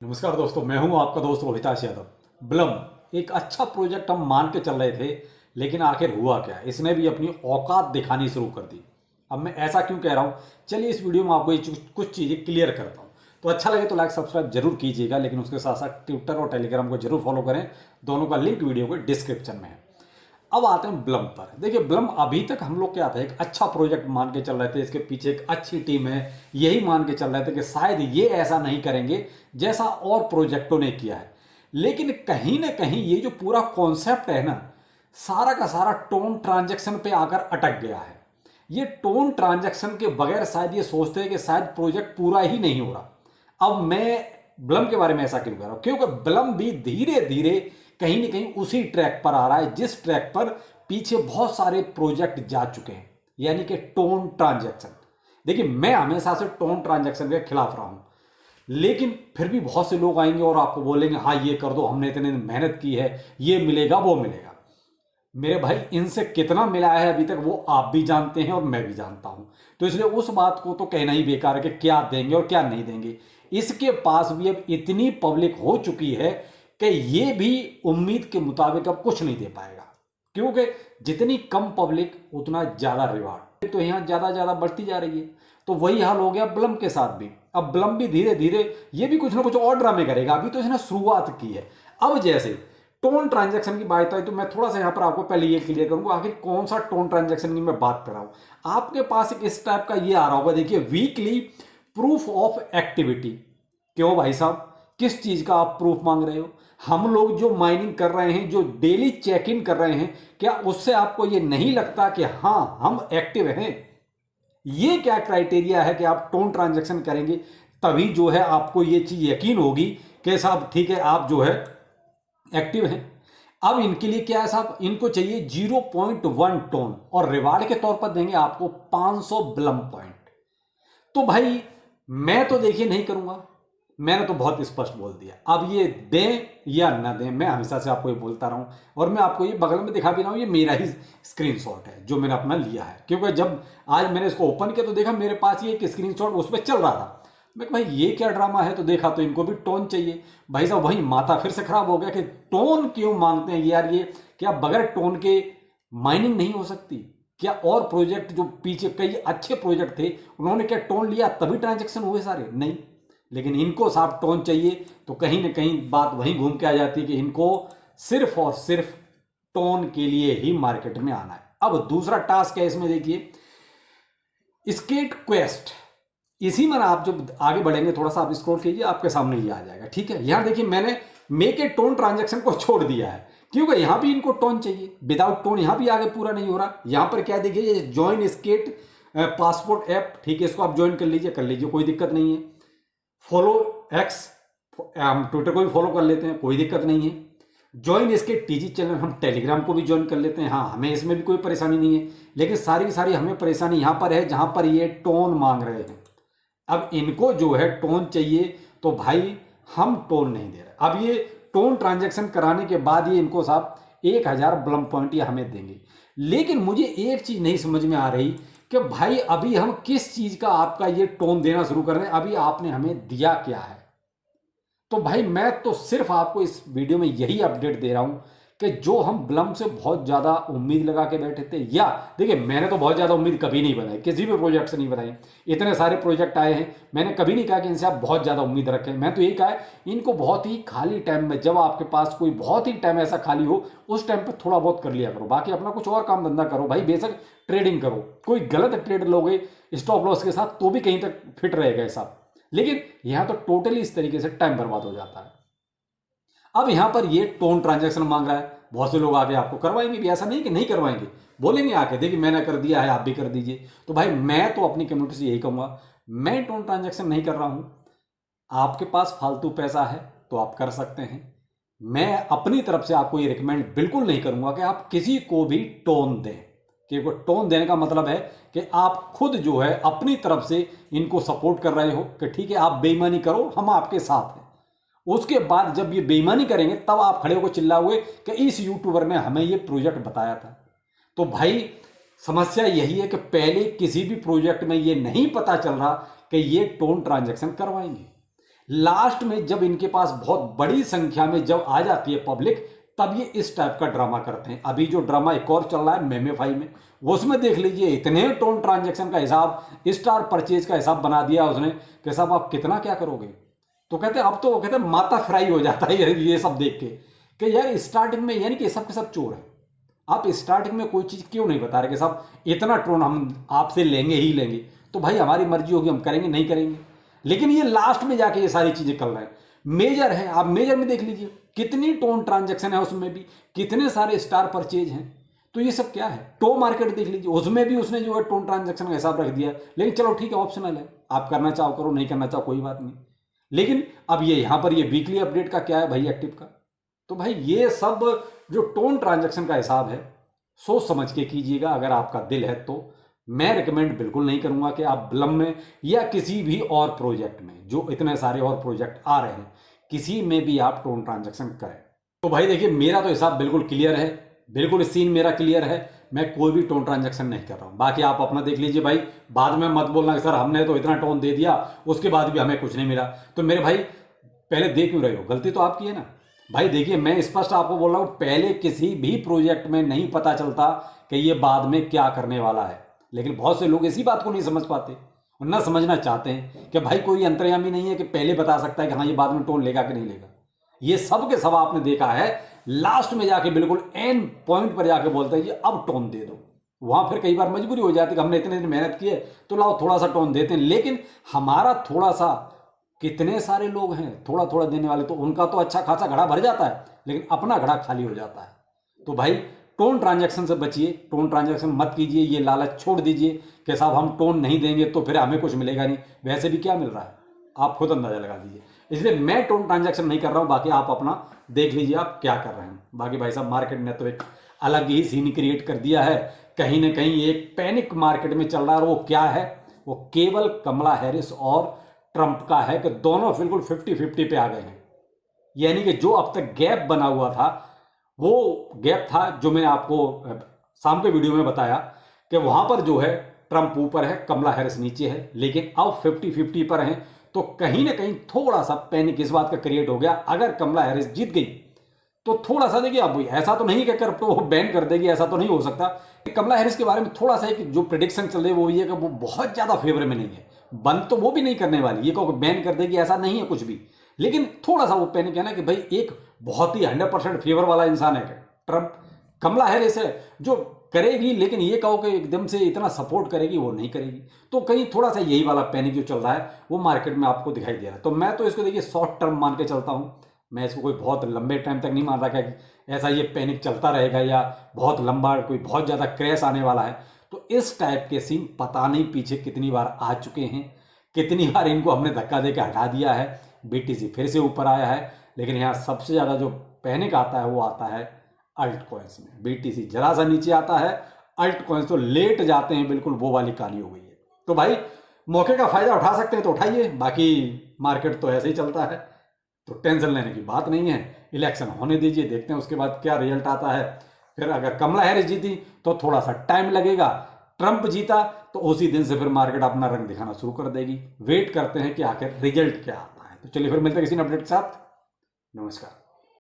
नमस्कार दोस्तों, मैं हूं आपका दोस्त रोहिताश यादव। ब्लम एक अच्छा प्रोजेक्ट हम मान के चल रहे थे, लेकिन आखिर हुआ क्या? इसने भी अपनी औकात दिखानी शुरू कर दी। अब मैं ऐसा क्यों कह रहा हूं, चलिए इस वीडियो में आपको ये कुछ चीज़ें क्लियर करता हूं। तो अच्छा लगे तो लाइक सब्सक्राइब जरूर कीजिएगा, लेकिन उसके साथ साथ ट्विटर और टेलीग्राम को जरूर फॉलो करें। दोनों का लिंक वीडियो के डिस्क्रिप्शन में है। अब आते हैं ब्लम पर। देखिए, ब्लम अभी तक हम लोग क्या था, एक अच्छा प्रोजेक्ट मान के चल रहे थे, इसके पीछे एक अच्छी टीम है, यही मान के चल रहे थे कि शायद ये ऐसा नहीं करेंगे जैसा और प्रोजेक्टों ने किया है। लेकिन कहीं ना कहीं ये जो पूरा कॉन्सेप्ट है ना, सारा का सारा टोन ट्रांजैक्शन पे आकर अटक गया है। ये टोन ट्रांजैक्शन के बगैर शायद ये सोचते हैं कि शायद प्रोजेक्ट पूरा ही नहीं हो रहा। अब मैं ब्लम के बारे में ऐसा क्यों कह रहा हूं, क्योंकि ब्लम भी धीरे धीरे कहीं ना कहीं उसी ट्रैक पर आ रहा है जिस ट्रैक पर पीछे बहुत सारे प्रोजेक्ट जा चुके हैं, यानी कि टोन ट्रांजैक्शन। देखिए, मैं हमेशा से टोन ट्रांजैक्शन के खिलाफ रहा हूं, लेकिन फिर भी बहुत से लोग आएंगे और आपको बोलेंगे हाँ ये कर दो, हमने इतने मेहनत की है, ये मिलेगा वो मिलेगा। मेरे भाई, इनसे कितना मिला है अभी तक वो आप भी जानते हैं और मैं भी जानता हूं। तो इसलिए उस बात को तो कहना ही बेकार है कि क्या देंगे और क्या नहीं देंगे। इसके पास भी अब इतनी पब्लिक हो चुकी है कि ये भी उम्मीद के मुताबिक अब कुछ नहीं दे पाएगा, क्योंकि जितनी कम पब्लिक उतना ज्यादा रिवार्ड। तो यहां ज्यादा ज्यादा बढ़ती जा रही है। तो वही हाल हो गया ब्लम के साथ भी। अब ब्लम भी धीरे धीरे ये भी कुछ ना कुछ और ड्रामे करेगा। अभी तो इसने शुरुआत की है। अब जैसे टोन ट्रांजैक्शन की बात आई, तो मैं थोड़ा सा यहां पर आपको पहले ये क्लियर करूंगा आखिर कौन सा टोन ट्रांजैक्शन की मैं बात कर रहा हूं। आपके पास एक इस टाइप का ये आ रहा होगा, देखिए, वीकली प्रूफ ऑफ एक्टिविटी। क्यों भाई साहब, किस चीज का आप प्रूफ मांग रहे हो? हम लोग जो माइनिंग कर रहे हैं, जो डेली चेक इन कर रहे हैं, क्या उससे आपको ये नहीं लगता कि हाँ हम एक्टिव हैं? ये क्या क्राइटेरिया है कि आप टोन ट्रांजैक्शन करेंगे तभी जो है आपको ये चीज यकीन होगी कि साहब ठीक है, आप जो है एक्टिव हैं? अब इनके लिए क्या है साहब, इनको चाहिए 0.1 टोन और रिवार्ड के तौर पर देंगे आपको 500 ब्लम पॉइंट। तो भाई मैं तो देखिए नहीं करूंगा, मैंने तो बहुत स्पष्ट बोल दिया। अब ये दें या ना दें, मैं हमेशा से आपको ये बोलता रहा हूं, और मैं आपको ये बगल में दिखा भी रहा हूं, ये मेरा ही स्क्रीनशॉट है जो मैंने अपना लिया है। क्योंकि जब आज मैंने इसको ओपन किया तो देखा मेरे पास ये एक स्क्रीनशॉट उस पर चल रहा था। मैं भाई ये क्या ड्रामा है, तो देखा तो इनको भी टोन चाहिए। भाई साहब वही माथा फिर से खराब हो गया कि टोन क्यों मांगते हैं यार, ये क्या बगैर टोन के माइनिंग नहीं हो सकती? क्या और प्रोजेक्ट जो पीछे कई अच्छे प्रोजेक्ट थे, उन्होंने क्या टोन लिया तभी ट्रांजेक्शन हुए सारे? नहीं। लेकिन इनको साफ टोन चाहिए, तो कहीं ना कहीं बात वहीं घूम के आ जाती है कि इनको सिर्फ और सिर्फ टोन के लिए ही मार्केट में आना है। अब दूसरा टास्क है इसमें, देखिए, स्केट क्वेस्ट। इसी में आप जब आगे बढ़ेंगे, थोड़ा सा आप स्क्रॉल कीजिए, आपके सामने ये आ जाएगा। ठीक है, यहां देखिए मैंने मेक ए टोन ट्रांजेक्शन को छोड़ दिया है, क्योंकि यहां भी इनको टोन चाहिए। विदाउट टोन यहां भी आगे पूरा नहीं हो रहा। यहां पर क्या देखिए, ये ज्वाइन स्केट पासपोर्ट ऐप, ठीक है, इसको आप ज्वाइन कर लीजिए, कोई दिक्कत नहीं है। फॉलो एक्स, हम ट्विटर को भी फॉलो कर लेते हैं, कोई दिक्कत नहीं है। ज्वाइन इसके टीजी चैनल, हम टेलीग्राम को भी ज्वाइन कर लेते हैं, हाँ हमें इसमें भी कोई परेशानी नहीं है। लेकिन सारी की सारी हमें परेशानी यहां पर है जहां पर ये टोन मांग रहे हैं। अब इनको जो है टोन चाहिए, तो भाई हम टोन नहीं दे रहे। अब ये टोन ट्रांजैक्शन कराने के बाद ये इनको साहब 1000 ब्लम पॉइंट ये हमें देंगे। लेकिन मुझे एक चीज नहीं समझ में आ रही कि भाई अभी हम किस चीज का आपका ये टोन देना शुरू कर रहे हैं, अभी आपने हमें दिया क्या है? तो भाई मैं तो सिर्फ आपको इस वीडियो में यही अपडेट दे रहा हूं कि जो हम ब्लम से बहुत ज्यादा उम्मीद लगा के बैठे थे, या देखिए मैंने तो बहुत ज्यादा उम्मीद कभी नहीं बनाई, किसी भी प्रोजेक्ट से नहीं बनाई। इतने सारे प्रोजेक्ट आए हैं, मैंने कभी नहीं कहा कि इनसे आप बहुत ज्यादा उम्मीद रखें। मैं तो यही कहा है, इनको बहुत ही खाली टाइम में, जब आपके पास कोई बहुत ही टाइम ऐसा खाली हो, उस टाइम पर थोड़ा बहुत कर लिया करो, बाकी अपना कुछ और काम धंधा करो। भाई बेशक ट्रेडिंग करो, कोई गलत ट्रेड लोगे स्टॉप लॉस के साथ तो भी कहीं तक फिट रहेगा हिसाब। लेकिन यहां तो टोटली इस तरीके से टाइम बर्बाद हो जाता है। अब यहां पर ये टोन ट्रांजैक्शन मांग रहा है, बहुत से लोग आगे आपको करवाएंगे भी, ऐसा नहीं कि नहीं करवाएंगे, बोलेंगे आके देखिए मैंने कर दिया है, आप भी कर दीजिए। तो भाई मैं तो अपनी कम्युनिटी से यही कहूंगा, मैं टोन ट्रांजैक्शन नहीं कर रहा हूं। आपके पास फालतू पैसा है तो आप कर सकते हैं। मैं अपनी तरफ से आपको ये रिकमेंड बिल्कुल नहीं करूंगा कि आप किसी को भी टोन दें, क्योंकि टोन देने का मतलब है कि आप खुद जो है अपनी तरफ से इनको सपोर्ट कर रहे हो कि ठीक है आप बेईमानी करो, हम आपके साथ हैं। उसके बाद जब ये बेईमानी करेंगे तब आप खड़े होकर चिल्लाओगे कि इस यूट्यूबर ने हमें ये प्रोजेक्ट बताया था। तो भाई समस्या यही है कि पहले किसी भी प्रोजेक्ट में ये नहीं पता चल रहा कि ये टोन ट्रांजैक्शन करवाएंगे। लास्ट में जब इनके पास बहुत बड़ी संख्या में जब आ जाती है पब्लिक, तब ये इस टाइप का ड्रामा करते हैं। अभी जो ड्रामा एक और चल रहा है मेमेफाई में, वो उसमें देख लीजिए, इतने टोन ट्रांजैक्शन का हिसाब, स्टार परचेज का हिसाब बना दिया उसने कि साहब आप कितना क्या करोगे। तो कहते हैं, अब तो कहते हैं माथा फ्राई हो जाता है ये सब देख के कि यार स्टार्टिंग में यानी कि सब के सब चोर है। आप स्टार्टिंग में कोई चीज़ क्यों नहीं बता रहे कि साहब इतना टोन हम आपसे लेंगे ही लेंगे। तो भाई हमारी मर्जी होगी, हम करेंगे नहीं करेंगे। लेकिन ये लास्ट में जाके ये सारी चीज़ें कर रहे हैं। मेजर है, आप मेजर में देख लीजिए कितनी टोन ट्रांजैक्शन है, उसमें भी कितने सारे स्टार परचेज हैं। तो ये सब क्या है। टो मार्केट देख लीजिए, उसमें भी उसने जो है टोन ट्रांजैक्शन का हिसाब रख दिया। लेकिन चलो ठीक है, ऑप्शनल है, आप करना चाहो करो, नहीं करना चाहो कोई बात नहीं। लेकिन अब ये यहाँ पर ये वीकली अपडेट का क्या है भाई, एक्टिव का। तो भाई ये सब जो टोन ट्रांजैक्शन का हिसाब है, सोच समझ के कीजिएगा। अगर आपका दिल है तो मैं रिकमेंड बिल्कुल नहीं करूंगा कि आप ब्लम में या किसी भी और प्रोजेक्ट में, जो इतने सारे और प्रोजेक्ट आ रहे हैं, किसी में भी आप टोन ट्रांजैक्शन करें। तो भाई देखिए, मेरा तो हिसाब बिल्कुल क्लियर है, बिल्कुल सीन मेरा क्लियर है। मैं कोई भी टोन ट्रांजैक्शन नहीं कर रहा हूं। बाकी आप अपना देख लीजिए भाई, बाद में मत बोलना कि सर हमने तो इतना टोन दे दिया, उसके बाद भी हमें कुछ नहीं मिला। तो मेरे भाई पहले दे क्यों रहे हो, गलती तो आपकी है ना भाई। देखिए मैं स्पष्ट आपको बोल रहा हूं, पहले किसी भी प्रोजेक्ट में नहीं पता चलता कि ये बाद में क्या करने वाला है। लेकिन बहुत से लोग इसी बात को नहीं समझ पाते और ना समझना चाहते हैं कि भाई कोई अंतर्यामी नहीं है कि पहले बता सकता है कि हाँ ये बाद में टोन लेगा कि नहीं लेगा। ये सब के सब आपने देखा है, लास्ट में जाके बिल्कुल एंड पॉइंट पर जाके बोलता है ये अब टोन दे दो। वहां फिर कई बार मजबूरी हो जाती है कि हमने इतने दिन मेहनत की है तो लाओ थोड़ा सा टोन देते हैं। लेकिन हमारा थोड़ा सा, कितने सारे लोग हैं थोड़ा थोड़ा देने वाले, तो उनका तो अच्छा खासा घड़ा भर जाता है, लेकिन अपना घड़ा खाली हो जाता है। तो भाई टोन ट्रांजैक्शन से बचिए, टोन ट्रांजैक्शन मत कीजिए, ये लालच छोड़ दीजिए कि साहब हम टोन नहीं देंगे तो फिर हमें कुछ मिलेगा नहीं। वैसे भी क्या मिल रहा है आप खुद अंदाजा लगा दीजिए। इसलिए मैं टोन ट्रांजैक्शन नहीं कर रहा हूं। बाकी आप अपना देख लीजिए आप क्या कर रहे हैं। बाकी भाई साहब मार्केट ने तो एक अलग ही सीन क्रिएट कर दिया है। कहीं ना कहीं एक पैनिक मार्केट में चल रहा है। वो क्या है, वो केवल कमला हैरिस और ट्रंप का है कि दोनों बिल्कुल 50-50 पे आ गए हैं। यानी कि जो अब तक गैप बना हुआ था, वो गैप था जो मैंने आपको शाम के वीडियो में बताया कि वहां पर जो है ट्रंप ऊपर है, कमला हैरिस नीचे है। लेकिन अब 50-50 पर हैं। तो कहीं ना कहीं थोड़ा सा पैनिक इस बात का क्रिएट हो गया। अगर कमला हैरिस जीत गई तो थोड़ा सा देखिए, अब ऐसा तो नहीं कि करप्ट वो बैन कर देगी, ऐसा तो नहीं हो सकता। कमला हैरिस के बारे में थोड़ा सा एक जो प्रिडिक्शन चल रही है वो ये कि वो बहुत ज्यादा फेवर में नहीं है। बंद तो वो भी नहीं करने वाली, ये कहो बैन कर देगी ऐसा नहीं है कुछ भी। लेकिन थोड़ा सा वो पैनिक है ना कि भाई एक बहुत ही 100% फेवर वाला इंसान है ट्रंप। कमला हैरिस है जो करेगी, लेकिन ये कहो कि एकदम से इतना सपोर्ट करेगी, वो नहीं करेगी। तो कहीं थोड़ा सा यही वाला पैनिक जो चल रहा है वो मार्केट में आपको दिखाई दे रहा है। तो मैं तो इसको देखिए शॉर्ट टर्म मान के चलता हूं। मैं इसको कोई बहुत लंबे टाइम तक नहीं मान रहा कि ऐसा ये पैनिक चलता रहेगा या बहुत लंबा कोई बहुत ज़्यादा क्रैश आने वाला है। तो इस टाइप के सीन पता नहीं पीछे कितनी बार आ चुके हैं, कितनी बार इनको हमने धक्का दे के हटा दिया है। बीटीसी फिर से ऊपर आया है, लेकिन यहाँ सबसे ज़्यादा जो पैनिक आता है वो आता है अल्ट कॉइन्स में। बीटीसी जरा सा नीचे आता है, अल्ट कॉइन्स तो लेट जाते हैं, बिल्कुल वो वाली कहानी हो गई है। तो भाई मौके का फायदा उठा सकते हैं तो उठाइए, बाकी मार्केट तो ऐसे ही चलता है, तो टेंशन लेने की बात नहीं है। इलेक्शन होने दीजिए, देखते हैं उसके बाद क्या रिजल्ट आता है। फिर अगर कमला हैरिस जीती तो थोड़ा सा टाइम लगेगा, ट्रंप जीता तो उसी दिन से फिर मार्केट अपना रंग दिखाना शुरू कर देगी। वेट करते हैं कि आखिर रिजल्ट क्या आता है। तो चलिए फिर मिलते हैं किसी अपडेट के साथ। नमस्कार।